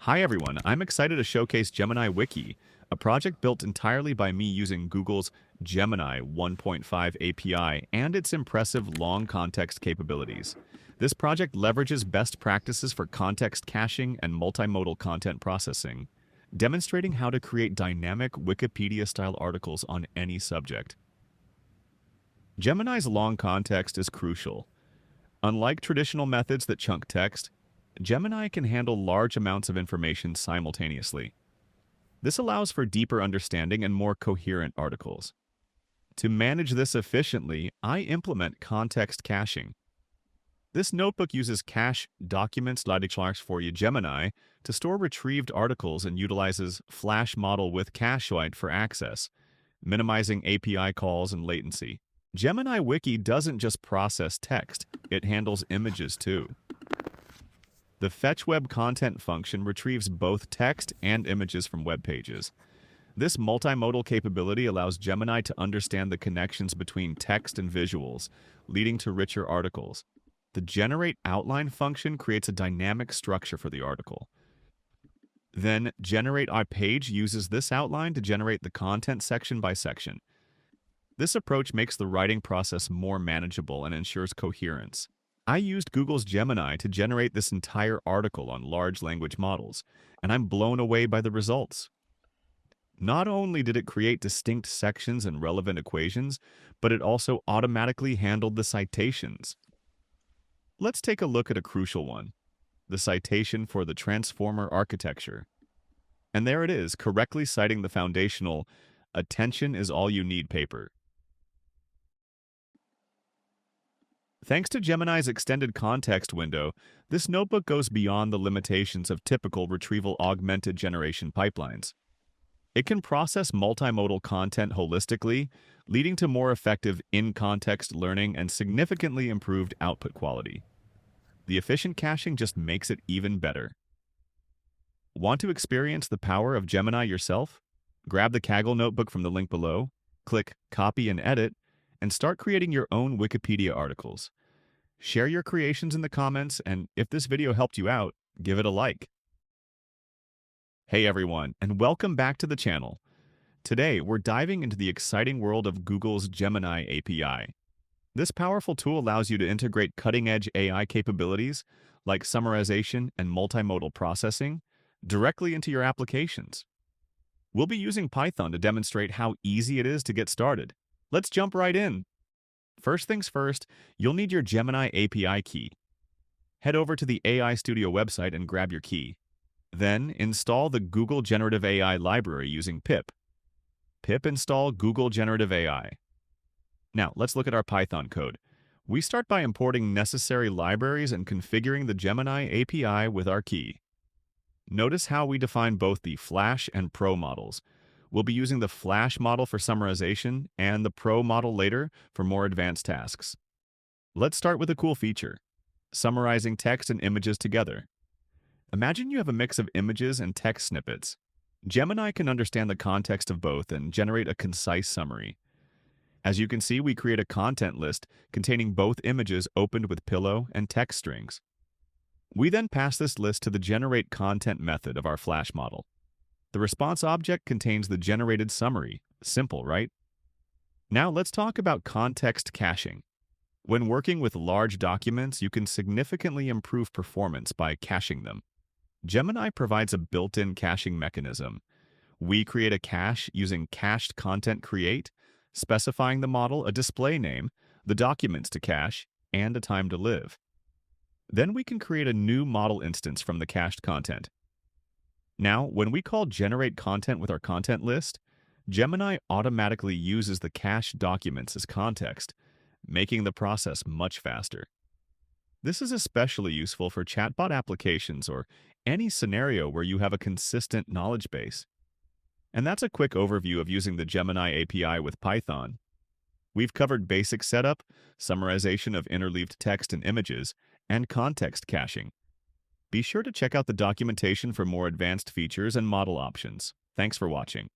Hi everyone, I'm excited to showcase Gemini Wiki, a project built entirely by me using Google's Gemini 1.5 API and its impressive long context capabilities. This project leverages best practices for context caching and multimodal content processing, demonstrating how to create dynamic Wikipedia-style articles on any subject. Gemini's long context is crucial. Unlike traditional methods that chunk text, Gemini can handle large amounts of information simultaneously. This allows for deeper understanding and more coherent articles. To manage this efficiently, I implement context caching. This notebook uses cache documents for Gemini to store retrieved articles and utilizes Flash model with cache for access, minimizing API calls and latency. Gemini Wiki doesn't just process text, it handles images too. The Fetch Web Content function retrieves both text and images from web pages. This multimodal capability allows Gemini to understand the connections between text and visuals, leading to richer articles. The Generate Outline function creates a dynamic structure for the article. Then, Generate a Page uses this outline to generate the content section by section. This approach makes the writing process more manageable and ensures coherence. I used Google's Gemini to generate this entire article on large language models, and I'm blown away by the results. Not only did it create distinct sections and relevant equations, but it also automatically handled the citations. Let's take a look at a crucial one, the citation for the transformer architecture. And there it is, correctly citing the foundational "Attention is all you need" paper. Thanks to Gemini's extended context window, this notebook goes beyond the limitations of typical retrieval augmented generation pipelines. It can process multimodal content holistically, leading to more effective in-context learning and significantly improved output quality. The efficient caching just makes it even better. Want to experience the power of Gemini yourself? Grab the Kaggle notebook from the link below, click Copy and Edit, and start creating your own Wikipedia articles. Share your creations in the comments, and if this video helped you out, give it a like. Hey everyone, and welcome back to the channel. Today, we're diving into the exciting world of Google's Gemini API. This powerful tool allows you to integrate cutting-edge AI capabilities like summarization and multimodal processing directly into your applications. We'll be using Python to demonstrate how easy it is to get started. Let's jump right in. First things first, you'll need your Gemini API key. Head over to the AI Studio website and grab your key. Then, install the Google Generative AI library using pip. Pip install Google Generative AI. Now, let's look at our Python code. We start by importing necessary libraries and configuring the Gemini API with our key. Notice how we define both the Flash and Pro models. We'll be using the Flash model for summarization and the Pro model later for more advanced tasks. Let's start with a cool feature, summarizing text and images together. Imagine you have a mix of images and text snippets. Gemini can understand the context of both and generate a concise summary. As you can see, we create a content list containing both images opened with pillow and text strings. We then pass this list to the Generate Content method of our Flash model. The response object contains the generated summary. Simple, right? Now let's talk about context caching. When working with large documents, you can significantly improve performance by caching them. Gemini provides a built-in caching mechanism. We create a cache using cached content create, specifying the model a display name, the documents to cache, and a time to live. Then we can create a new model instance from the cached content. Now, when we call Generate Content with our content list, Gemini automatically uses the cached documents as context, making the process much faster. This is especially useful for chatbot applications or any scenario where you have a consistent knowledge base. And that's a quick overview of using the Gemini API with Python. We've covered basic setup, summarization of interleaved text and images, and context caching. Be sure to check out the documentation for more advanced features and model options. Thanks for watching.